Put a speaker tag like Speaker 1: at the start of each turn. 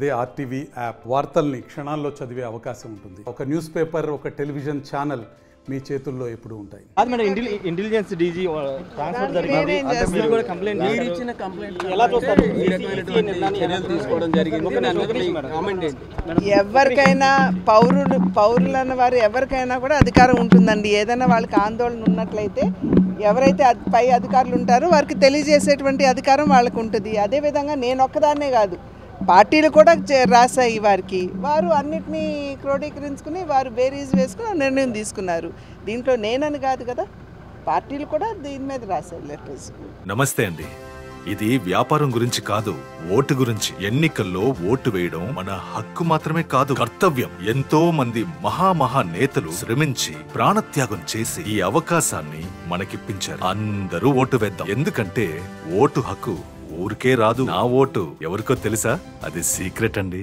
Speaker 1: అదే RTV app వార్తల్ని క్షణాల్లో చదివే అవకాశం ఉంటుంది. ఒక న్యూస్ పేపర్, ఒక టెలివిజన్ ఛానల్ మీ చేతుల్లో ఎప్పుడు ఉంటాయి.
Speaker 2: ఇంటెలిజెన్స్ డీజీ ట్రాన్స్ఫర్ జరిగింది. మీరు కూడా కంప్లైంట్ ఇచ్చిన కంప్లైంట్ ఎలా చూస్తారు?
Speaker 3: ఎవరికైనా పౌరులు అన్న వారు ఎవరికైనా కూడా అధికారం ఉంటుందండి. ఏదైనా వాళ్ళకి ఆందోళన ఉన్నట్లయితే ఎవరైతే పై అధికారులు ఉంటారో వారికి తెలియజేసేటువంటి అధికారం వాళ్ళకు ఉంటుంది. అదేవిధంగా నేను ఒక్కదాన్నే కాదు, పార్టీలు కూడా రాశాయి వారికి. వారు అన్నిటినీ క్రోడీకరించుకుని వారు బేరీజ్ వేసుకుని నిర్ణయం తీసుకున్నారు. దీంట్లో నేనని కాదు కదా, పార్టీలు కూడా దీని మీద రాశాయి లెటర్స్.
Speaker 4: నమస్తే అండి. ఇది వ్యాపారం గురించి కాదు, ఓటు గురించి. ఎన్నికల్లో ఓటు వేయడం మన హక్కు మాత్రమే కాదు, కర్తవ్యం. ఎంతో మంది మహా నేతలు శ్రమించి ప్రాణత్యాగం చేసి ఈ అవకాశాన్ని మనకిప్పించారు. అందరూ ఓటు వేద్దాం. ఎందుకంటే ఓటు హక్కు ఊరికే రాదు. నా ఓటు ఎవరికో తెలుసా? అది సీక్రెట్ అండి.